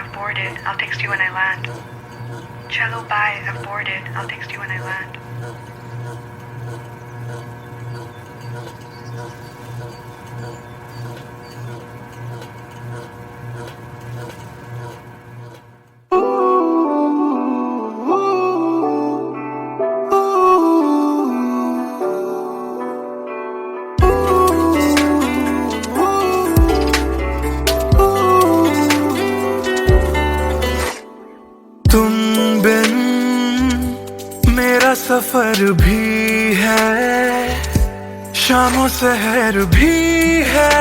I've boarded. I'll text you when I land. Chalo, bye. I've boarded. I'll text you when I land. तुम बिन मेरा सफर भी है, शामों सहर भी है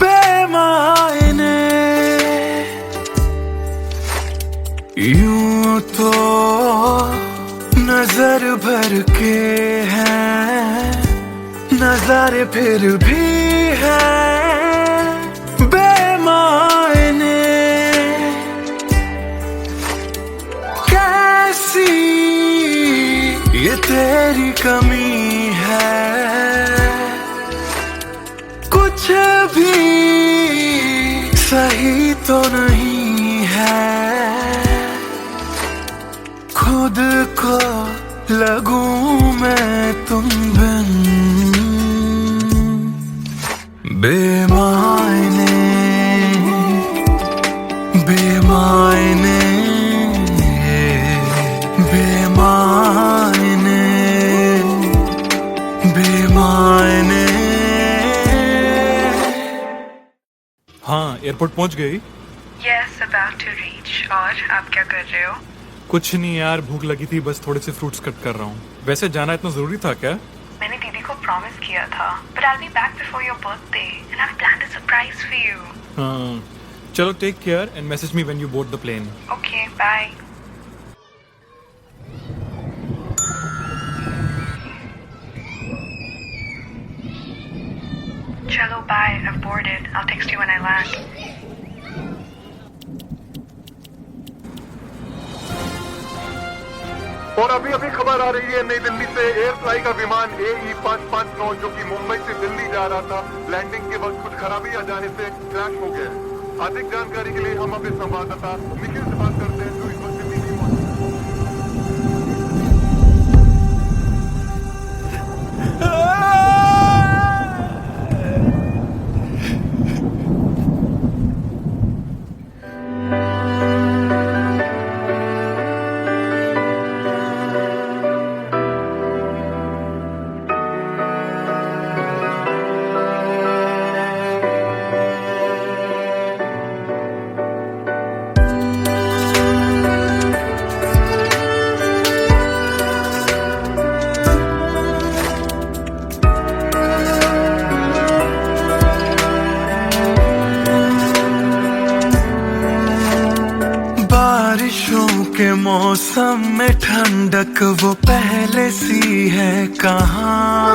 बेमायने। यूं तो नजर भर के हैं नजारे, फिर भी है बेमायने। कैसी ये तेरी कमी है, कुछ भी सही तो नहीं है। खुद को लगूं मैं तुम बिन बेमायने बेमायने बेमायने बेमायने। हाँ, एयरपोर्ट पहुंच गई। Yes, about to reach. और आप क्या कर रहे हो? कुछ नहीं यार, भूख लगी थी, बस थोड़े से फ्रूट्स कट कर रहा हूँ। वैसे जाना इतना जरूरी था क्या? मैंने दीदी को प्रॉमिस किया था, but I'll be back before your birthday and I've planned a surprise for you. हाँ, चलो take care and message me when you board the plane. Okay, bye. Chalo, bye. I've boarded. I'll text you when I land. और अभी अभी खबर आ रही है नई दिल्ली से, एयर फ्लाई का विमान AE559 जो कि मुंबई से दिल्ली जा रहा था, लैंडिंग के वक्त कुछ खराबी आ जाने से क्रैश हो गया है। अधिक जानकारी के लिए हम अपने संवाददाता निखिल से बात करते हैं जो इस वक्त दिल्ली में मौजूद बारिशों के मौसम में ठंडक वो पहले सी है कहाँ।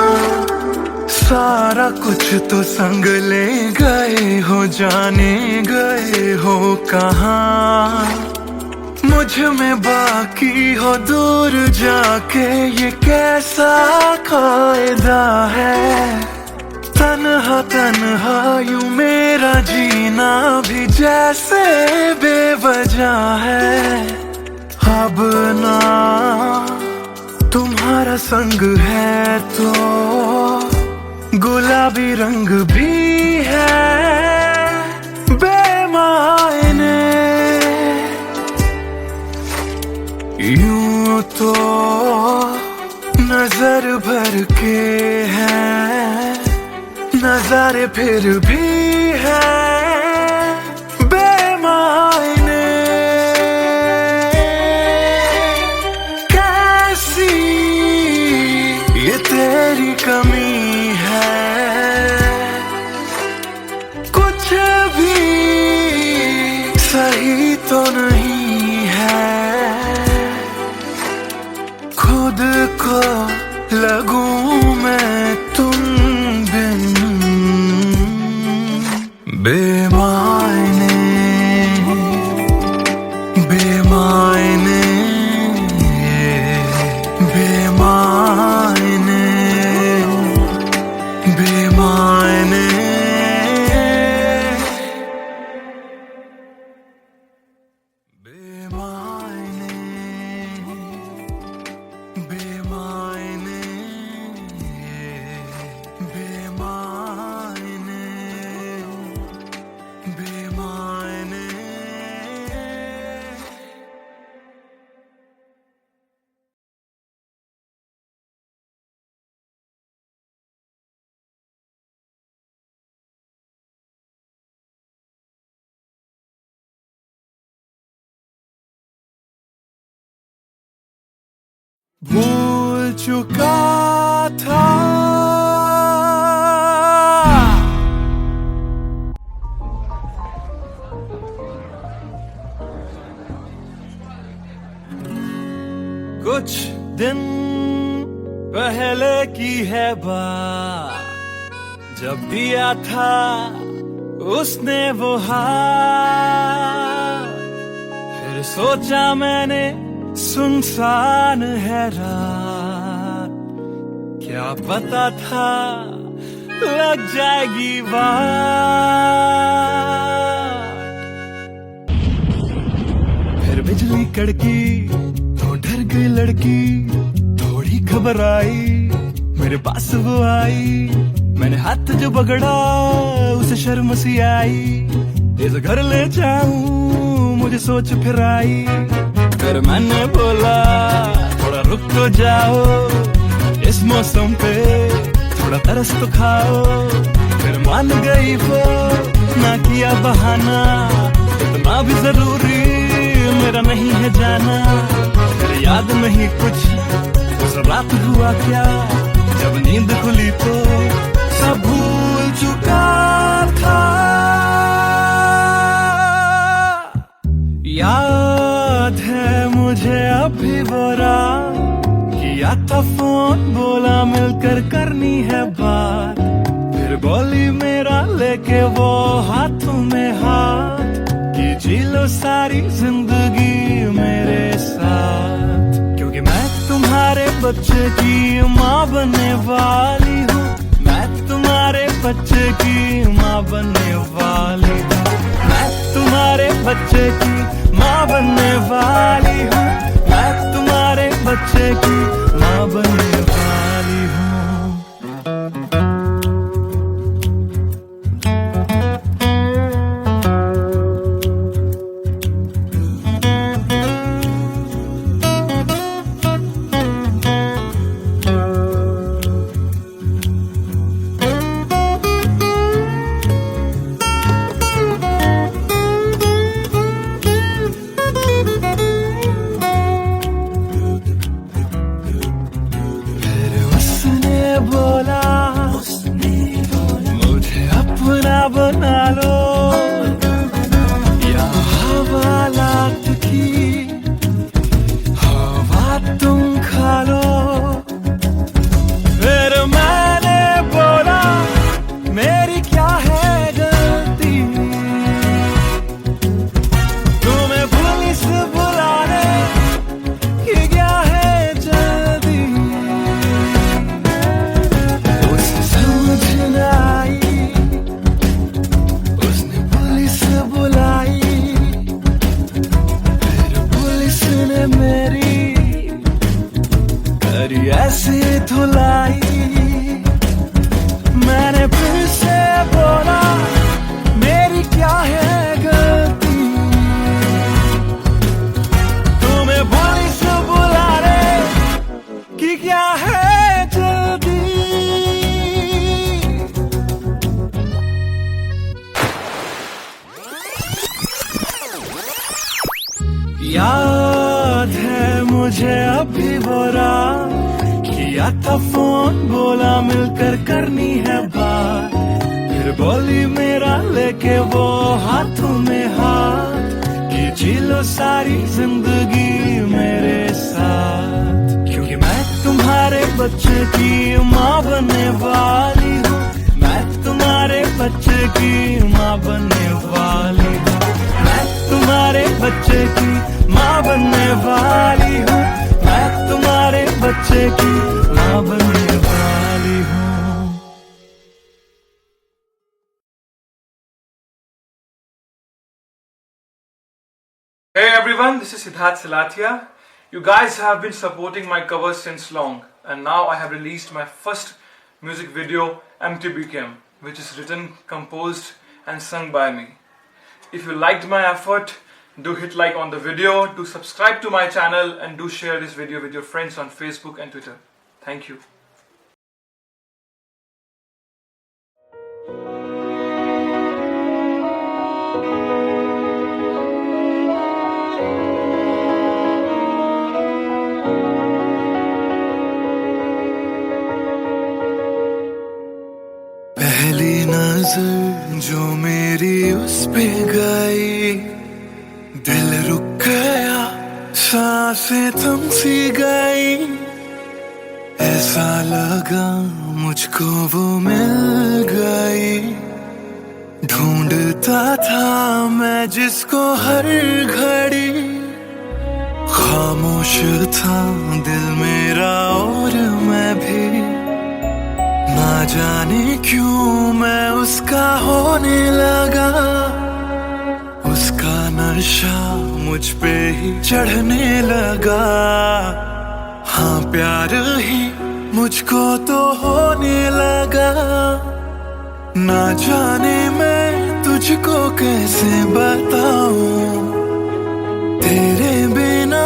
सारा कुछ तो संग ले गए हो, जाने गए हो कहाँ। मुझ में बाकी हो दूर जाके, ये कैसा कायदा है। तन्हा तन्हा यूं मेरा जीना भी जैसे बेवजह है। अब ना तुम्हारा संग है तो गुलाबी रंग भी है बेमायने। यूं तो नजर भर के हैं नजारे, फिर भी है बेमायने। कैसी ये तेरी कमी है, कुछ भी सही तो नहीं है। खुद को लगूं मैं तुम बिन बेमायने बेमायने बेमायने बेमायने। भूल चुका था। कुछ दिन पहले की है बात, जब दिया था उसने वो हाथ। फिर सोचा मैंने सुनसान है रात, क्या पता था लग जाएगी बात। फिर बिजली कड़की तो डर गई लड़की, थोड़ी घबराई मेरे पास वो आई। मैंने हाथ जो पकड़ा उसे शर्म सी आई, इस घर ले जाऊं मुझे सोच फिर आई। फिर मैंने बोला थोड़ा रुक तो जाओ, इस मौसम पे थोड़ा तरस तो खाओ। फिर मान गई वो, ना किया बहाना, इतना भी जरूरी मेरा नहीं है जाना। फिर याद नहीं कुछ उस रात हुआ क्या, जब नींद खुली तो सब भूल चुका था। याद है मुझे अभी वो रात, किया था फोन बोला मिलकर करनी है बात। फिर बोली मेरा लेके वो हाथों में हाथ, कि जी लो सारी जिंदगी मेरे साथ। क्योंकि मैं तुम्हारे बच्चे की माँ बनने वाली हूँ, मैं तुम्हारे बच्चे की माँ बनने वाली हूँ, मैं तुम्हारे बच्चे की माँ बनने वाली हूँ, मैं तुम्हारे बच्चे की माँ बनने वाली हूँ। मुझे अपना बना लो, या हवालात की हवा तुम खा लो। फिर मैंने बोला मेरी क्या है गलती, तुम्हें पुलिस बुलाने की क्या है जल्दी। उसने पुलिस बुलाई, फिर पुलिस ने मेरी करी ऐसी धुलाई। मैंने फिर से बोला मेरी क्या है गलती, तुम्हें पुलिस बुलाने की क्या है जल्दी। याद है मुझे अभी वो रात, किया था फोन बोला मिलकर करनी है बात। फिर बोली मेरा लेके वो हाथों में हाथ, कि जी लो सारी जिंदगी मेरे साथ। क्योंकि मैं तुम्हारे बच्चे की माँ बनने वाली हूँ, मैं तुम्हारे बच्चे की माँ बनने वाली हूँ, मैं तुम्हारे बच्चे की माँ बनने वाली हूँ, मैं तुम्हारे बच्चे की माँ बनने वाली हूँ। Hey everyone, this is Siddharth Silathia. You guys have been supporting my covers since long, and now I have released my first music video, MTBKM, which is written, composed and sung by me. If you liked my effort, do hit like on the video, do subscribe to my channel, and do share this video with your friends on Facebook and Twitter. Thank you. दिल रुक गया, सांसें थम सी गई, ऐसा लगा मुझको वो मिल गई। ढूंढता था मैं जिसको हर घड़ी, खामोश था दिल मेरा और मैं भी, ना जाने क्यों मैं उसका होने लगा। उसका नशा मुझ पे ही चढ़ने लगा, हाँ प्यार ही मुझको तो होने लगा। ना जाने मैं तुझको कैसे बताऊं, तेरे बिना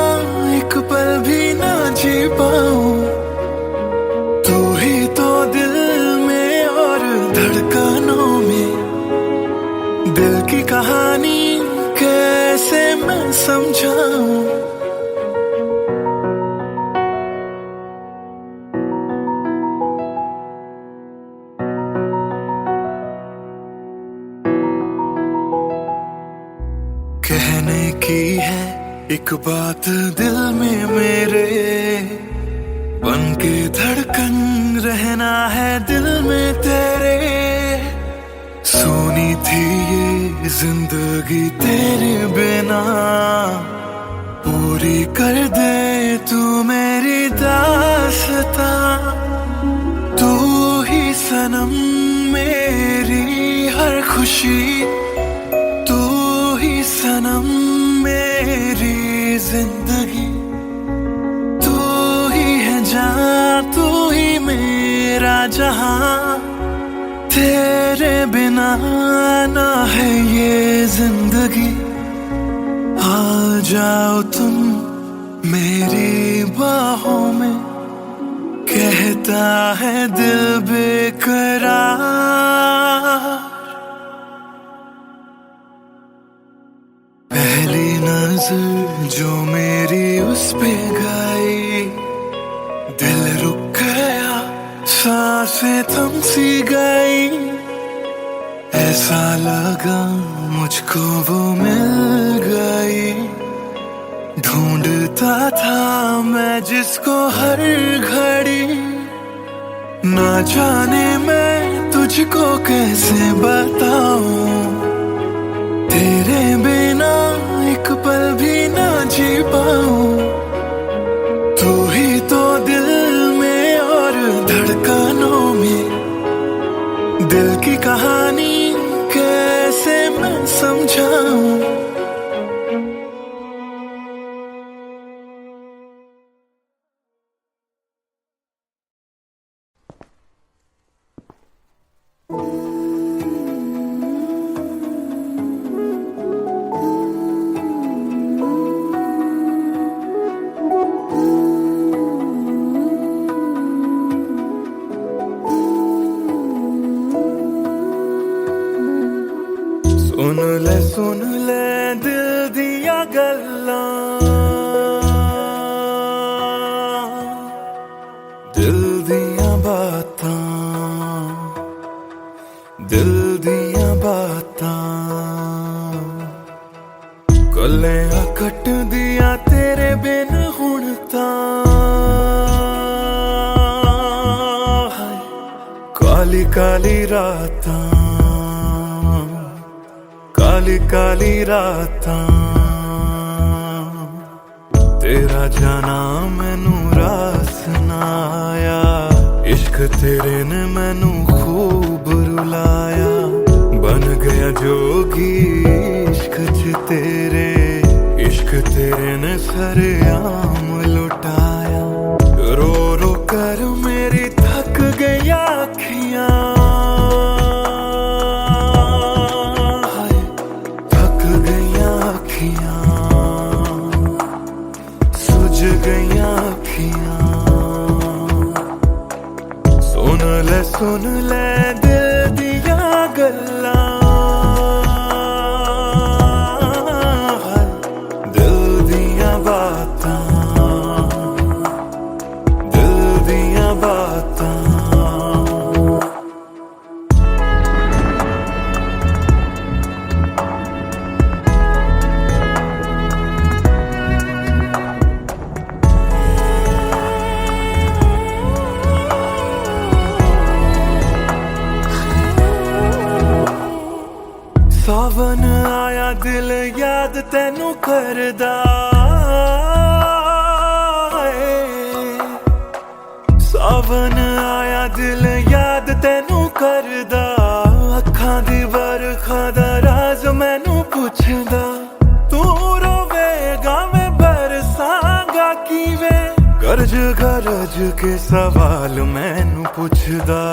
एक पल भी ना जी पाऊं। तू ही तो दिल में और धड़कनों में, दिल की कहानी कैसे मैं समझाऊं। कहने की है एक बात दिल में मेरे, बन के धड़कन रहना है दिल में तेरे। सोनी थी ये जिंदगी तेरे बिना, पूरी कर दे तू मेरी दास्तां। तू ही सनम मेरी हर खुशी, तू ही सनम मेरी जिंदगी। तू ही है जान, तू ही मेरा जहां, तेरे बिना ना है ये जिंदगी। आ जाओ तुम मेरी बाहों में, कहता है दिल बेकरार। पहली नजर जो मेरी उस पे गई, दिल रुक गया, सांसें थम सी गई, ऐसा लगा मुझको वो मिल गई। ढूंढता था मैं जिसको हर घड़ी, ना जाने मैं तुझको कैसे बताऊं, तेरे बिना एक पल भी ना जी पाऊं। तू ही तो दिल में और धड़कनों में, दिल की कहानी कैसे मैं समझाऊं। सुन ले दिल दिया गल्लां, दिल दिया बातां, दिल दिया बातां। गल्लियां कट दिया तेरे बिन हुण तां, काली काली रातां, काली काली रातां। तेरा जाना मैनू रास ना आया, इश्क तेरे ने मैनू खूब रुलाया। बन गया जोगी इश्क च तेरे, इश्क तेरे ने सरेआम लुटाया। रो रो कर मेरी थक गई अखियां, सुझ गईयां अखियां। सुन ले दिल दिया गल्लां, दिल दिया बातां, दिल दिया बातां। याद तैनू करदा सावन आया दिल याद तैनू करदा अखां दी बरखा दा राज मैनू पुछदा तू रोवेगा मैं बरसांगा किवें गरज गरज के सवाल मैनू पुछदा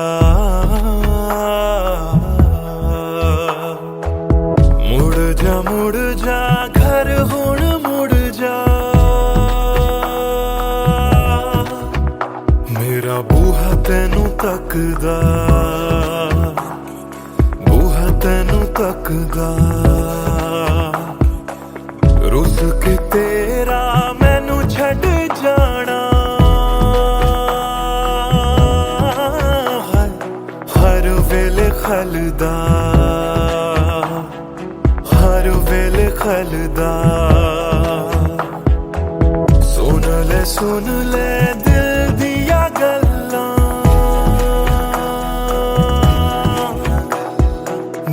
मुड़ जा घर हुण मुड़ जा मेरा बूहा तैनू तकदा बूहा तैनू तकदा रुस के तेरा मैनू छड़ जाना हर वेले खलदा हर वेले खलदा सुन ले दिल दिया गल्लां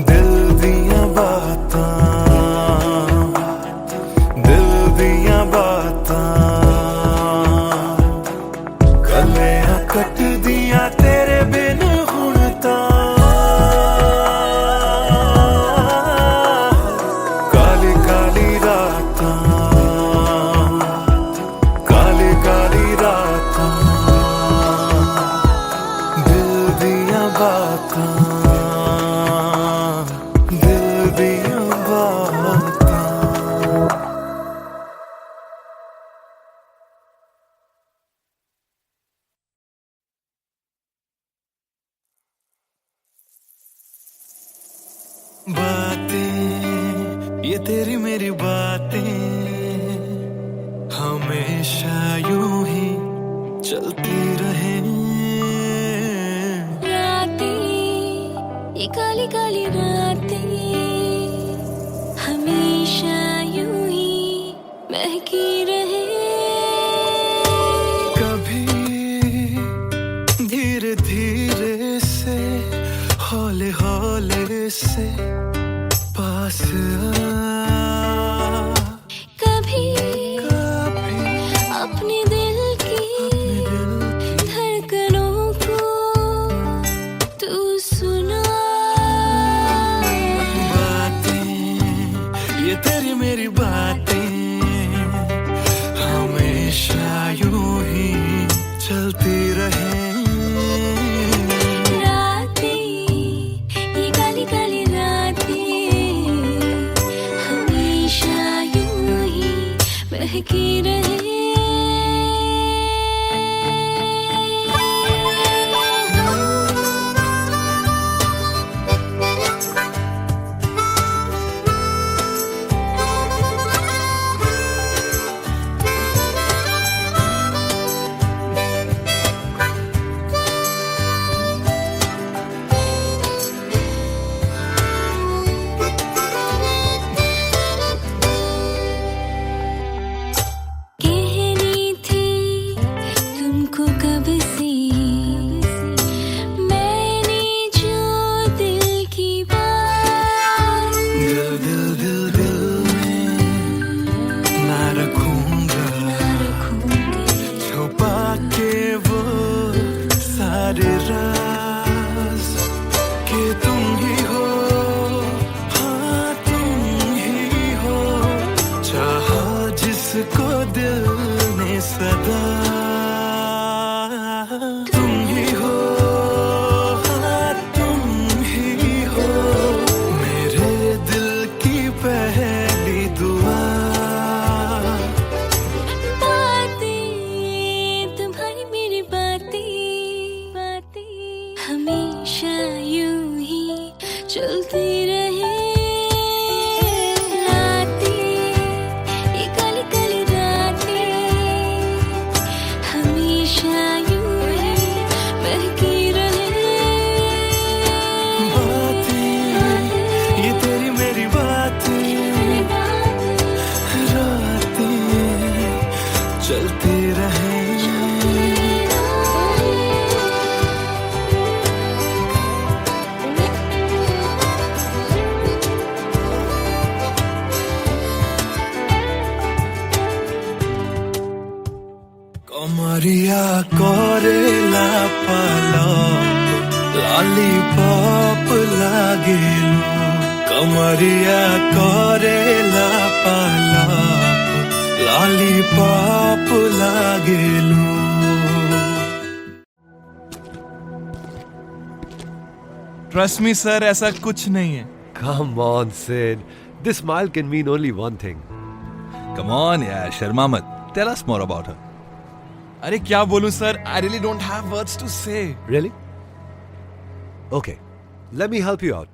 दिल दिया बातां दिल दिया बातां गलियां कट दिया तेरे बिन हुण तां काली काली रातां दिल दिया बातां दिल दिया बातां बातें ये तेरी मेरी बातें हमेशा यूं ही चलती रहे रातें ये काली काली रातें हमेशा यूं ही महकी रहे कभी धीरे धीरे से हौले हौले से पास आ कभी अपने दिल की धड़कनों को तू सुना बातें ये तेरी मेरी बातें हमेशा यूं ही चलती रहे महकी रहे कमरिया कोरेला पालप लॉलीपॉप लागेलू कमरिया कोरेला पालप लॉलीपॉप लागेलू ट्रस्ट मी सर ऐसा कुछ नहीं है Come on, Sid. This smile can mean only one thing. Come on, yeah, Sharma मत. Tell us more about her. अरे क्या बोलूं sir I really don't have words to say Really? Okay, let me help you out.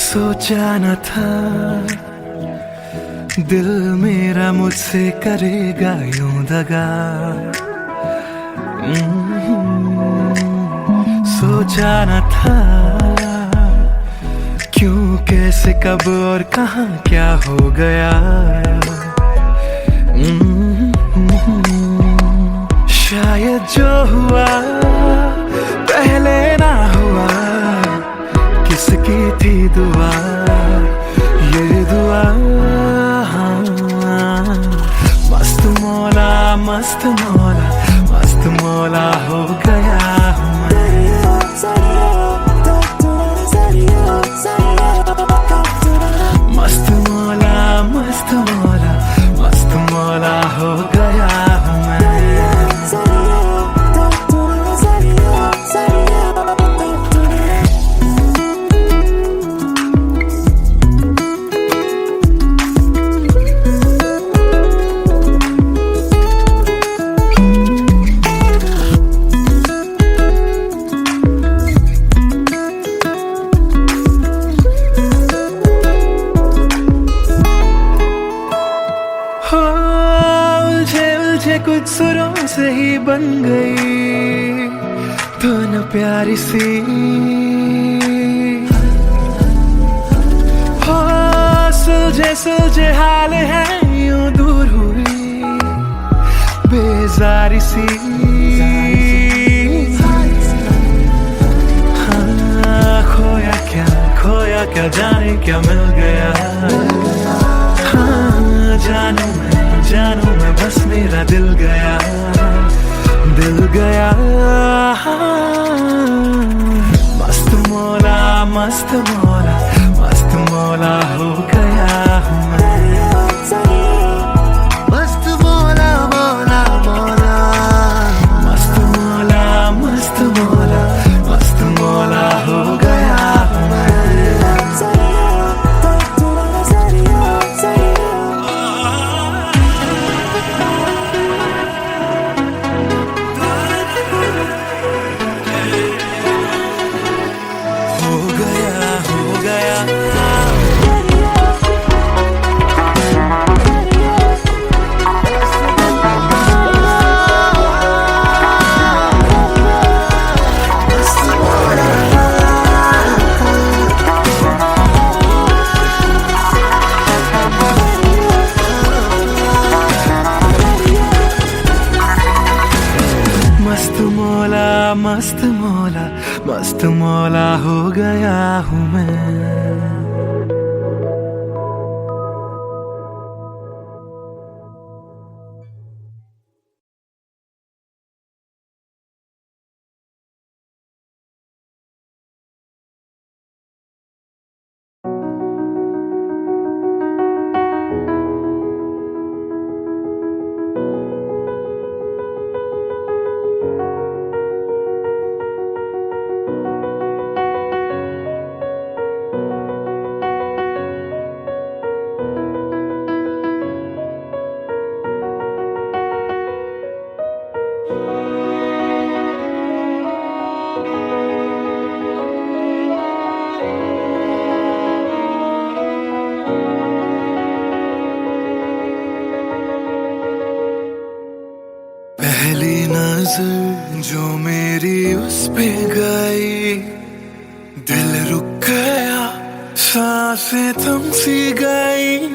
सोचा न था दिल मेरा मुझसे करेगा यूं दगा सोचा न था क्यों कैसे कब और कहां क्या हो गया शायद जो हुआ पहले ना हुआ किसकी थी दुआ ये दुआ मस्त मौला मस्त मौला मस्त मौला हो गया हूँ मस्त मौला मस्त मौला मस्त मौला हो गया हूँ कुछ सुरों से ही बन गई तो न प्यारी सी हो सुलझे सुलझे हाल है यूं दूर हुई बेजारी सी हाँ खोया क्या जाने क्या मिल गया हाँ जानू मैं बस मेरा दिल गया मस्त मौला मस्त मौला मस्त मौला हो गया हूँ मस्त मौला मौला मौला मस्त मौला मस्त मौला मस्त मौला हो गया हूँ मस्त मौला मस्त मौला हो गया हूँ मैं सांसें थम सी गई,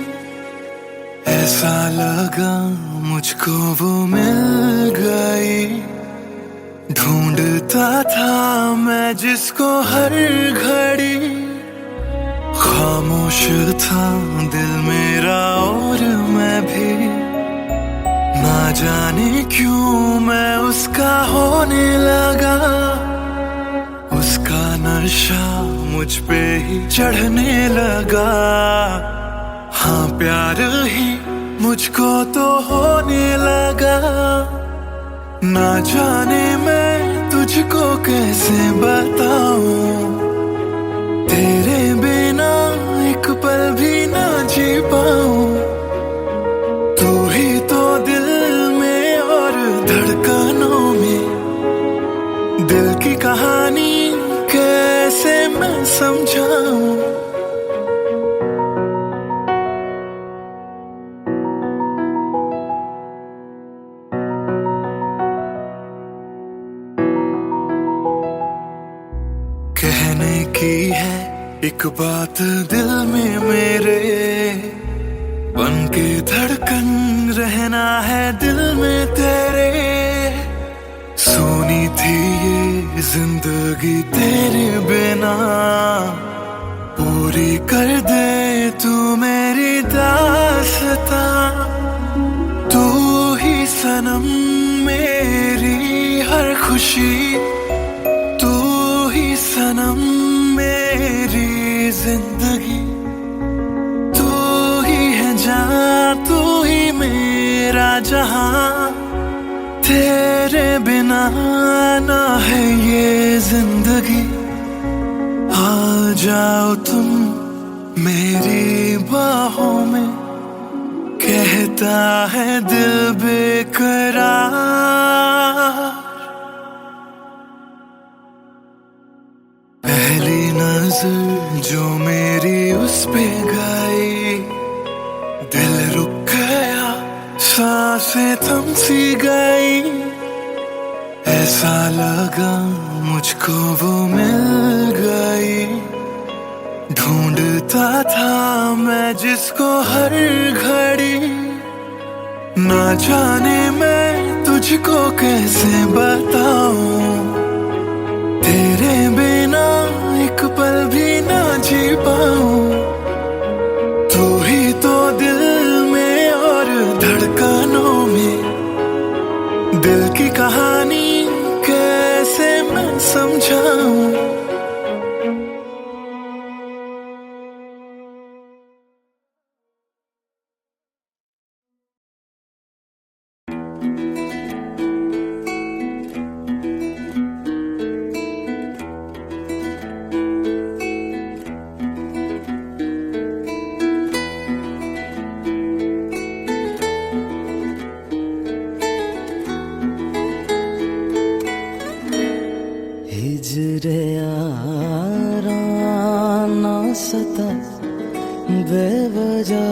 ऐसा लगा मुझको वो मिल गई। ढूंढता था मैं जिसको हर घड़ी, खामोश था दिल मेरा और मैं भी। ना जाने क्यों मैं उसका होने लगा, उसका नशा मुझ पे ही चढ़ने लगा। हाँ प्यार ही मुझको तो होने लगा। ना जाने मैं तुझको कैसे बताऊं, तेरे बिना एक पल भी ना जी पाऊं। तू ही तो दिल में और धड़कनों में, दिल की कहानी कैसे मैं समझाऊं। कहने की है एक बात दिल में मेरे, बन के धड़कन रहना है दिल में तेरे। सोनी थी ये जिंदगी तेरे बिना, पूरी कर दे तू मेरी दास्तां। तू ही सनम मेरी हर खुशी, सनम मेरी जिंदगी। तू ही है जान, तू ही मेरा जहां। तेरे बिना ना है ये जिंदगी। आ जाओ तुम मेरी बाहों में, कहता है दिल बेकरार। पहली नजर जो मेरी उस पे गई, दिल रुक गया, सांसें थम सी गई। ऐसा लगा मुझको वो मिल गई। ढूंढता था मैं जिसको हर घड़ी, ना जाने मैं तुझको कैसे बताऊं। तेरे बिना एक पल भी ना जी पाऊं। तू ही तो दिल में और धड़कनों में, दिल की कहानी कैसे मैं समझाऊं। हिजरे याराना सता बेवजह,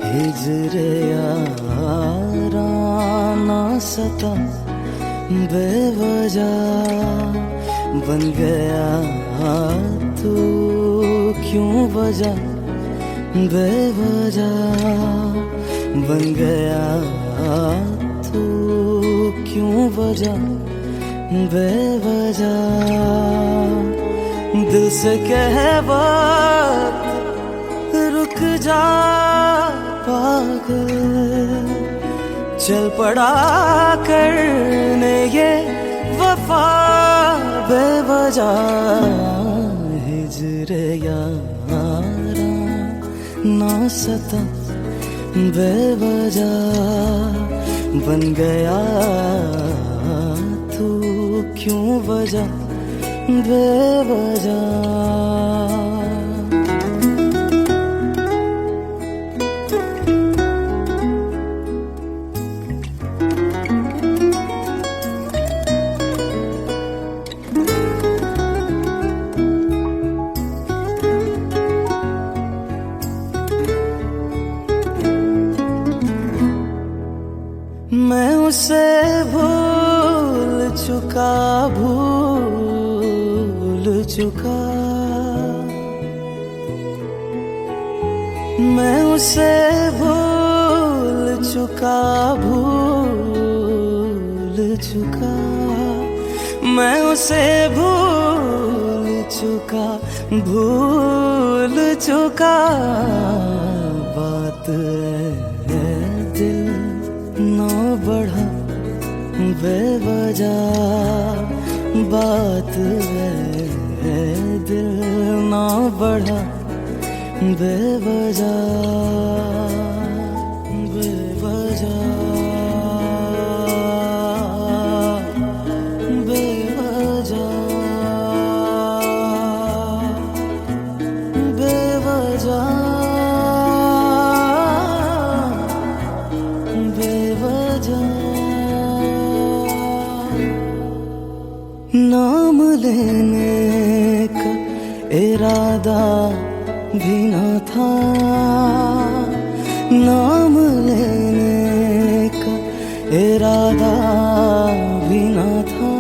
हिजरे याराना सता बेवजह। बन गया तू क्यों वजह, बेवजह। बन गया तू क्यों वजह, बेवजह। दिल से कह वक्त रुक जा पागल, चल पड़ा करने ये वफा बेवजह। हिजरे यारा ना सता बेवजह। बन गया तू क्यों वजह, बेवजह। मैं उसे भूल चुका, भूल चुका। मैं उसे भूल चुका, भूल चुका, मैं उसे भूल चुका, भूल चुका। बात है दिल ना बढ़ा बेवजह, बात है दिल ना बढ़ा बेवजह, बेवजह, बेवजह, बेवजह, बेवजह। नाम लेने का इरादा भी न था, नाम लेने का इरादा भी न था,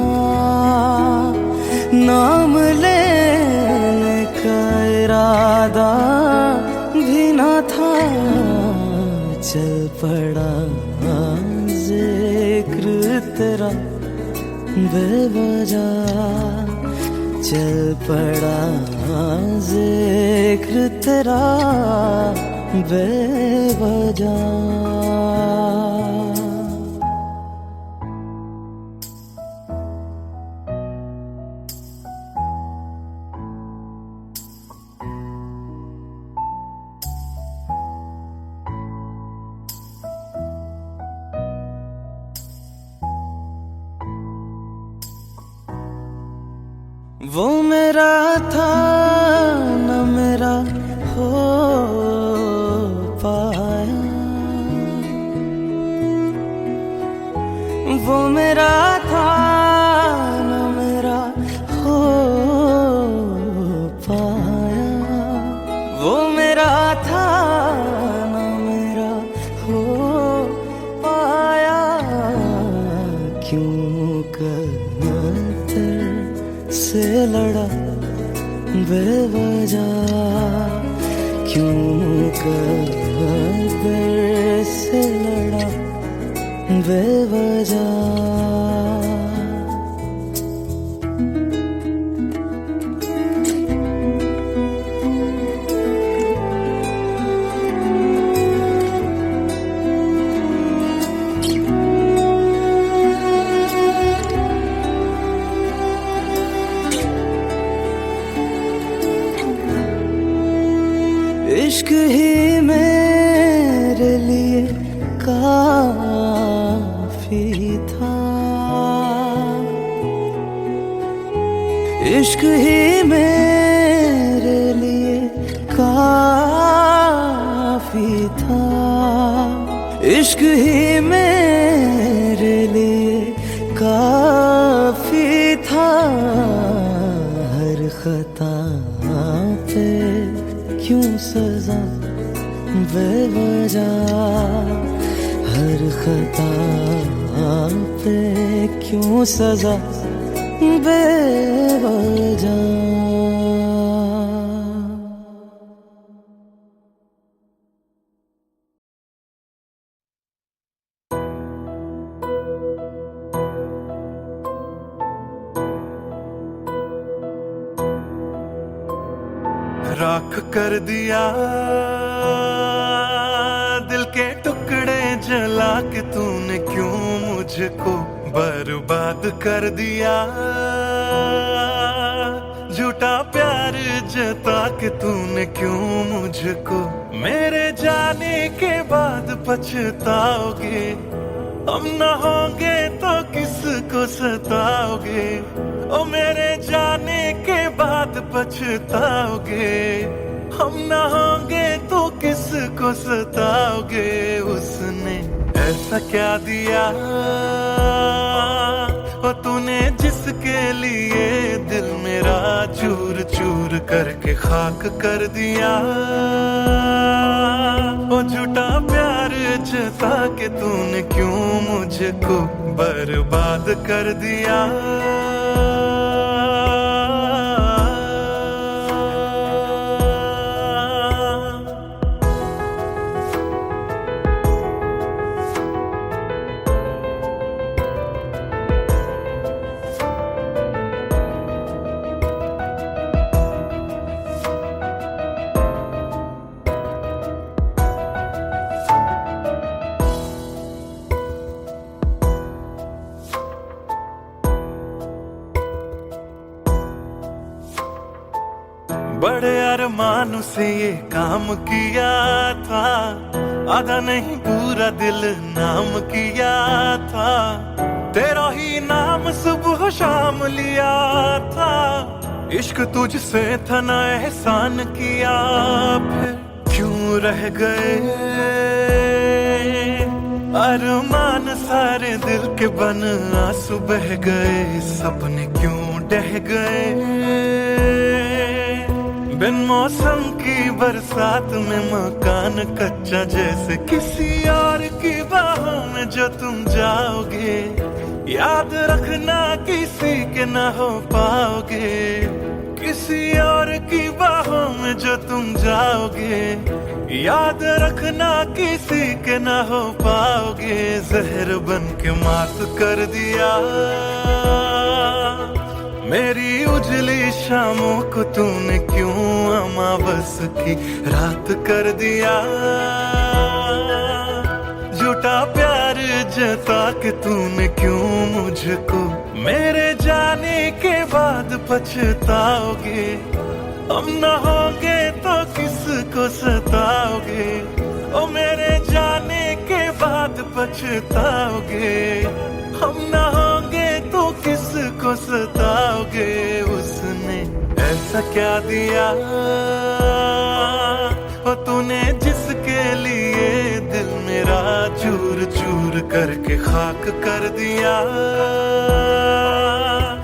नाम लेने का इरादा भी न था। चल पड़ा जिक्र तेरा बेवजह, चल पड़ा जिक्र तेरा बेवजह। वो मेरा था न मेरा हो पाया, वो मेरा था न मेरा हो पाया, वो मेरा था न मेरा हो पाया। क्यों कर से लड़ा बेवजह, क्यों कर से लड़ा बेवजह। इश्क ही मेरे लिए काफी था, इश्क ही मेरे लिए काफी था, इश्क ही मेरे लिए काफी था। हर खता पे क्यों सजा बेवजह, हर खता पे क्यों सजा बेवजह। राख कर दिया दिल के टुकड़े जला के तूने, क्यों मुझको बर्बाद कर दिया। झूठा प्यार जता के तूने, क्यों मुझको मेरे जाने के बाद पछताओगे। हम न होंगे तो किसको सताओगे, ओ मेरे जाने के बाद पछताओगे। हम न होंगे तो किसको सताओगे। उसने ऐसा क्या दिया ओ तूने, जिसके लिए दिल मेरा चूर चूर करके खाक कर दिया। ओ झूठा प्यार जता के तूने, क्यों मुझको बर्बाद कर दिया। बड़े अरमान से ये काम किया था, आधा नहीं पूरा दिल नाम किया था, तेरा ही नाम सुबह शाम लिया था, इश्क तुझसे था ना एहसान किया, फिर क्यों रह गए अरमान सारे दिल के बन, आंसू बह गए सपने क्यों ढह गए, बिन मौसम की बरसात में मकान कच्चा जैसे किसी और की बाहों में जो तुम जाओगे, याद रखना किसी के ना हो पाओगे, किसी और की बाहों में जो तुम जाओगे, याद रखना किसी के ना हो पाओगे, जहर बन के मात कर दिया मेरी उजली शामों को तूने, क्यों अमावस की रात कर दिया, झूठा प्यार जता के तूने क्यों मुझको, मेरे जाने के बाद पछताओगे, हम न होंगे तो किसको सताओगे, ओ मेरे जाने के बाद पछताओगे, हम न होंगे तो किसको सताओगे, उसने ऐसा क्या दिया ओ तूने जिसके लिए दिल मेरा चूर चूर करके खाक कर दिया,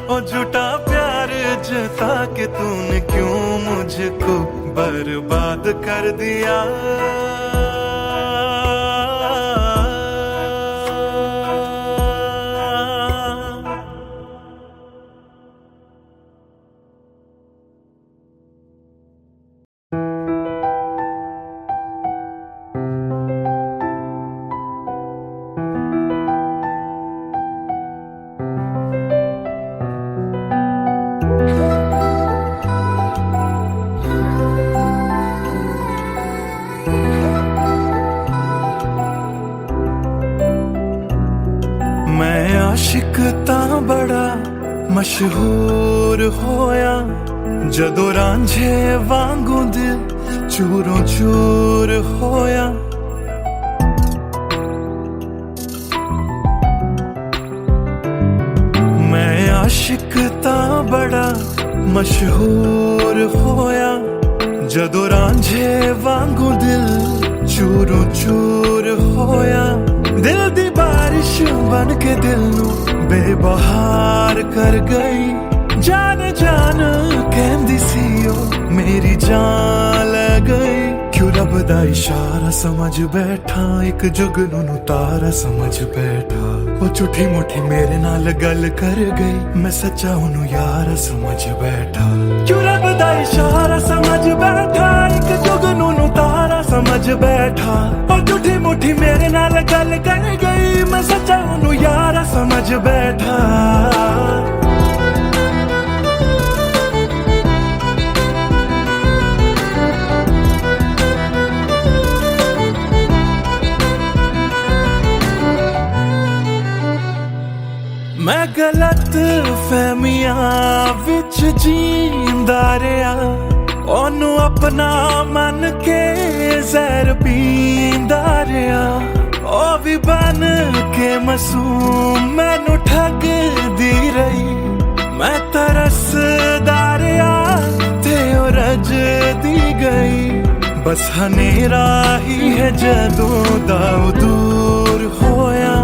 ओ झूठा प्यार जता के तूने क्यों मुझको बर्बाद कर दिया। आशिक तां बड़ा मशहूर होया, जदों रांझे वांगू दिल चूरों चूर होया, मैं आशिक तां बड़ा मशहूर होया, जदों रांझे वांगू दिल चूरों चूर होया, दिल दी बारिश बन के दिल नू बेबहार कर गई, जान जान कहंदी सी ओ मेरी जान ले गई, क्यों रब दा इशारा समझ बैठा, एक जुगनू नू तारा समझ बैठा, ओ झूठी मुठी मेरे नाल गल कर गई, मैं सच्चा ओनू यार समझ बैठा, क्यों रब दा इशारा समझ बैठा, एक जुगनू नू तारा समझ बैठा, ओ झूठी मुठी मेरे नाल गल कर गई, मैं सच्चा ओनू यार समझ बैठा। मैं गलत फहमियां विच जींदा रहा, ओनू अपना मन के जहर पींदा रहा, ओ भी बन के मासूम मैनू ठगदी रही, मैं तरसदा रहा ते ओ रजदी गई, बस हनेरा ही है जदों दा दूर होया,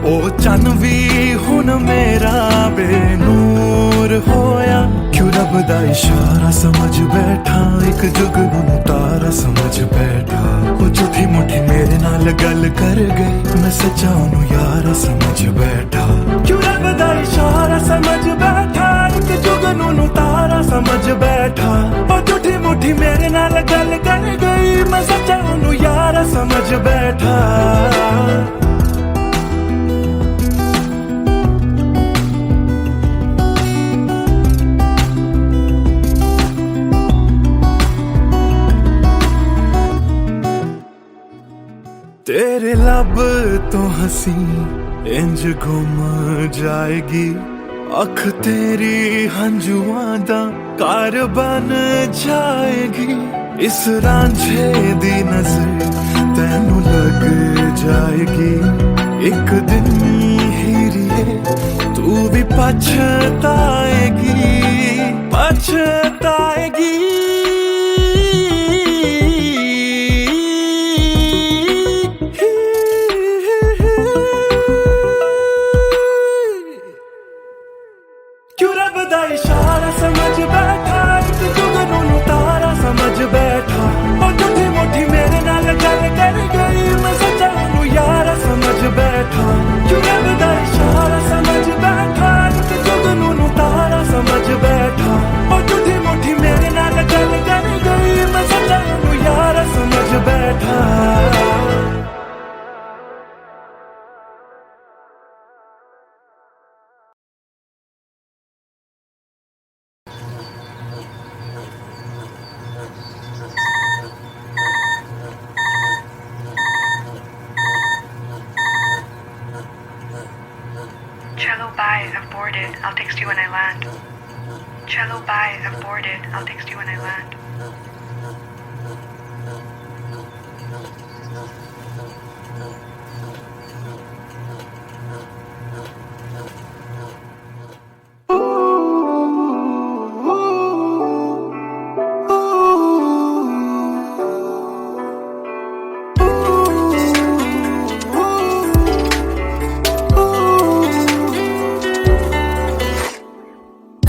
ओ चन भी हुन मेरा बेनूर होया, क्यों रब दा इशारा समझ बैठा, एक जुगनू नू तारा समझ बैठा, ओ झूठी मुठी मेरे नाल गल कर गई, मैं सच्चा ओनू यार समझ बैठा, क्यों रब दा इशारा समझ बैठा, एक जुगनू नू तारा समझ बैठा, ओ झूठी मुठी मेरे नाल गल कर गई, मैं सच्चा ओनू यार समझ बैठा। तेरे लब तो हंसी इंज गुम जाएगी, अख तेरी हंजुआं दा कार बन जाएगी, इस रांझे दी नजर तैनू लग जाएगी। एक दिन हीरिए तू भी पछताएगी, पछताएगी। क्यों रब दा इशारा समझ बैठा, एक जुगनू नू तारा समझ बैठा। और टूटी मुट्ठी मेरे नाल गल कर गई, मैं सच्चा नू यारा समझ बैठा। क्यों रब दा इशारा समझ बैठा, एक जुगनू नू तारा समझ बैठा। और टूटी मुट्ठी मेरे नाल गल कर गई, मैं सच्चा नू यारा समझ बैठा। Cello, bye. I've boarded. I'll text you when I land. Cello, bye. I've boarded. I'll text you when I land.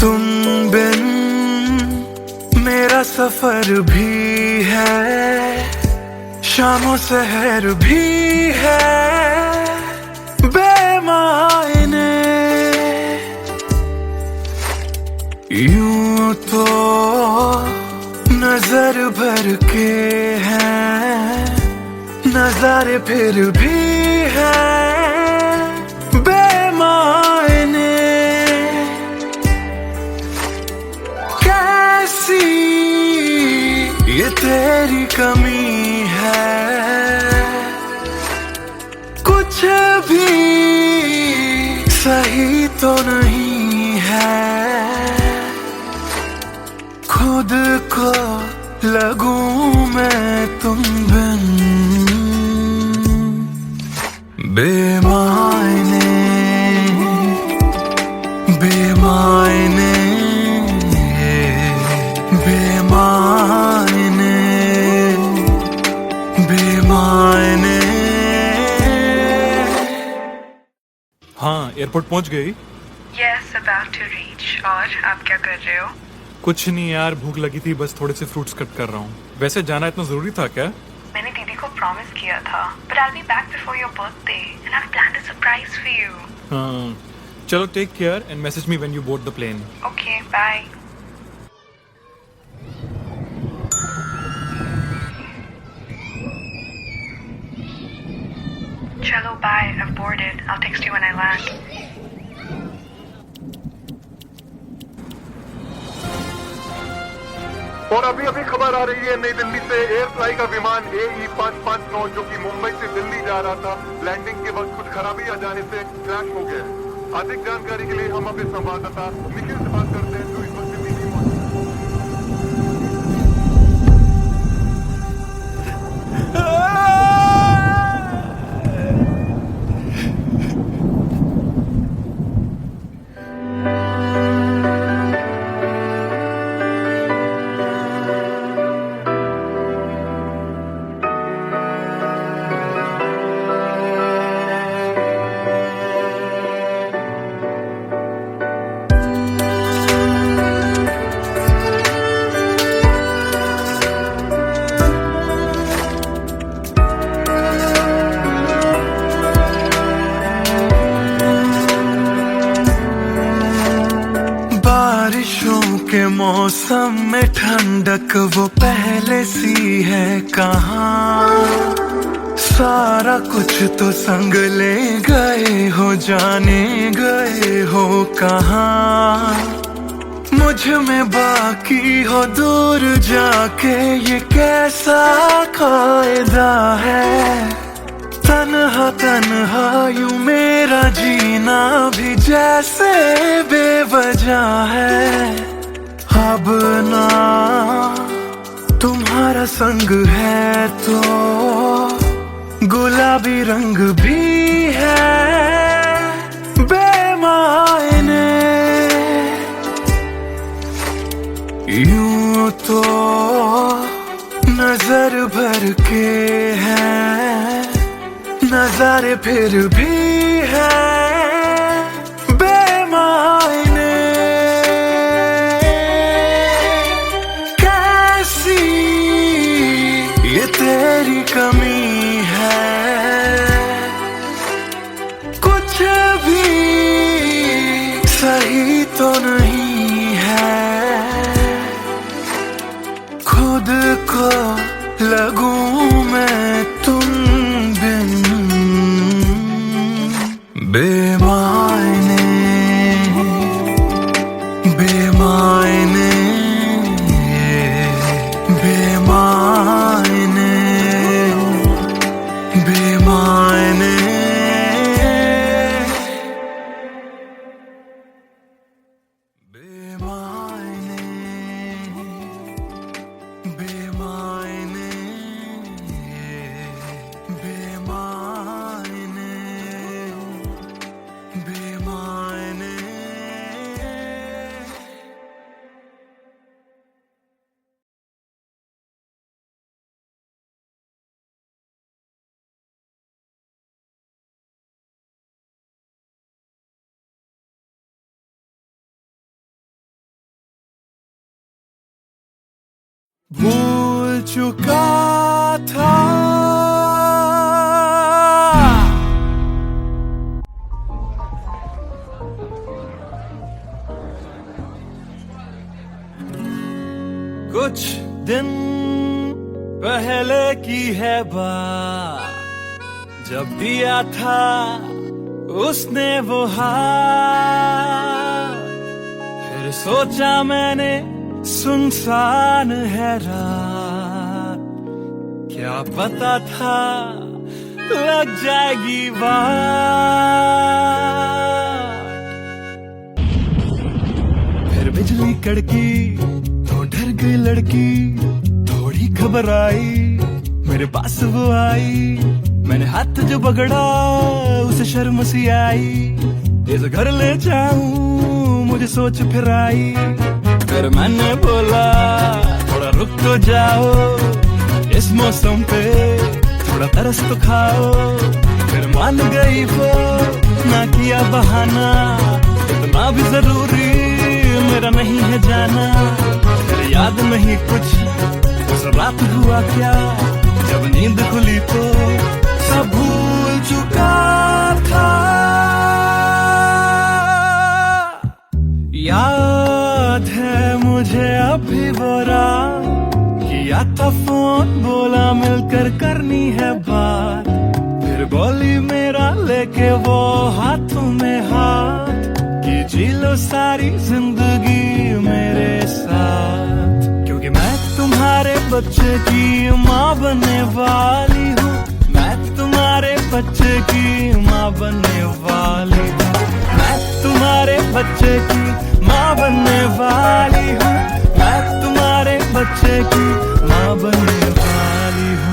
तुम बिन मेरा सफर भी है, शामों सहर भी है बेमायने। यूं तो नजर भर के हैं नजारे, फिर भी है बेमायने। कैसी ये तेरी कमी है, कुछ भी सही तो नहीं है। खुद को लगूं मैं तुम बिन बेमायने, बेमायने, बेमायने, बेमायने। हाँ, एयरपोर्ट पहुंच गई? Yes, about to reach. और आप क्या कर रहे हो? कुछ नहीं यार, भूख लगी थी, बस थोड़े से फ्रूट्स कट कर रहा हूँ। वैसे जाना इतना जरूरी था क्या? मैंने दीदी को प्रॉमिस किया था, but I'll be back before your birthday, and I've planned a surprise for you. हाँ, चलो take care and message me when you board the plane. Okay, bye. Cello, bye. I've boarded. I'll text you when I land. और अभी अभी खबर आ रही है नई दिल्ली से एयर फ्लाई का विमान AE559 जो कि मुंबई से दिल्ली जा रहा था, लैंडिंग के वक्त कुछ खराबी आ जाने से क्रैश हो गया है। अधिक जानकारी के लिए हम अपने संवाददाता निखिल से बात करते हैं जो इस वक्त दिल्ली में मौजूद के मौसम में ठंडक वो पहले सी है कहाँ। सारा कुछ तो संग ले गए हो, जाने गए हो कहाँ। मुझ में बाकी हो दूर जाके ये कैसा कायदा है। तन्हा तन्हा यूं मेरा जीना भी जैसे बेवजह है, अब ना तुम्हारा संग है तो गुलाबी रंग भी है बेमायने। यूं तो नजर भर के हैं नजारे, फिर भी है बेमायने। कैसी ये तेरी कमी है, कुछ भी सही तो नहीं है। खुद को लगूं मैं तुम बिन बेमायने, बेमायने, बेमायने, बेमायने। भूल चुका था कुछ दिन पहले की है बात, जब दिया था उसने वो हाथ। फिर सोचा मैंने सुनसान है रात, क्या पता था लग जाएगी बात। फिर बिजली कड़की तो डर गई लड़की, थोड़ी घबराई मेरे पास वो आई। मैंने हाथ जो पकड़ा उसे शर्म सी आई, इस घर ले जाऊं मुझे सोच फिर आई। फिर मैंने बोला थोड़ा रुक तो जाओ, इस मौसम पे थोड़ा तरस तो खाओ। फिर मान गई वो, ना किया बहाना, इतना भी जरूरी मेरा नहीं है जाना। फिर याद नहीं कुछ उस रात हुआ क्या, जब नींद खुली तो सब भूल चुका था। याद है मुझे अभी वो रात, किया था फोन बोला मिलकर करनी है बात। फिर बोली मेरा लेके वो हाथों में हाथ, कि जी लो सारी जिंदगी मेरे साथ। क्योंकि मैं तुम्हारे बच्चे की माँ बनने वाली हूँ, मैं तुम्हारे बच्चे की माँ बनने वाली हूँ। मैं तुम्हारे बच्चे की माँ बनने वाली हूँ, मैं तुम्हारे बच्चे की माँ बनने वाली हूँ।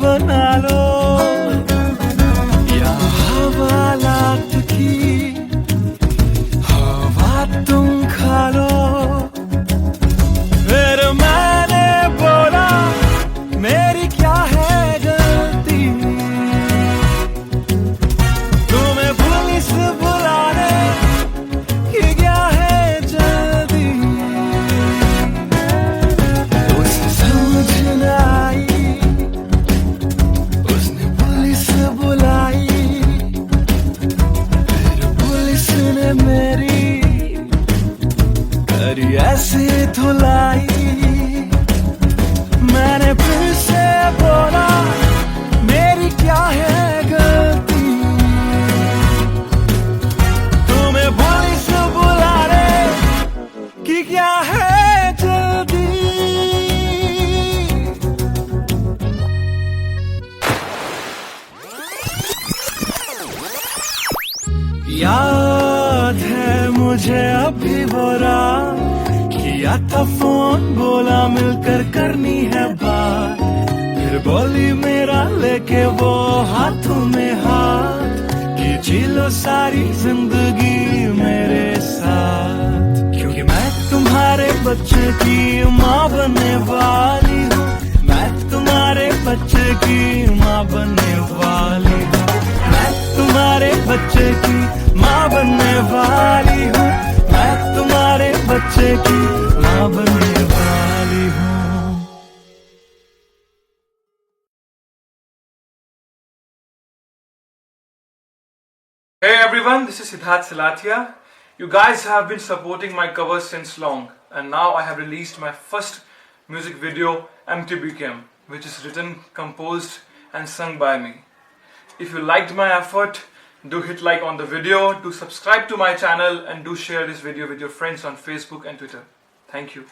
बना लो या हवालात की हवा तुम खा लो। फिर मैंने बोला मेरी क्या है गलती, तुम्हें पुलिस बुलाने की क्या है जल्दी। उसे समझ न आई, उसने की ऐसी धुलाई। मैंने फिर से बोला मेरी क्या है गलती, तुम्हें पुलिस बुला रहे कि क्या है जल्दी। याद है मुझे अभी वो रात, किया था फोन बोला मिलकर करनी है बात, फिर बोली मेरा लेके वो हाथों में हाथ कि जी लो सारी जिंदगी मेरे साथ। क्योंकि मैं तुम्हारे बच्चे की माँ बनने वाली हूँ, मैं तुम्हारे बच्चे की माँ बनने वाली हूँ, मैं तुम्हारे बच्चे की माँ बनने वाली हूँ, मैं तुम्हारे बच्चे की माँ बनने वाली हूँ। Hey everyone, this is Siddharth Silathia. You guys have been supporting my covers since long, and now I have released my first music video, MTBKM, which is written, composed and sung by me. If you liked my effort, do hit like on the video, do subscribe to my channel and do share this video with your friends on Facebook and Twitter. Thank you.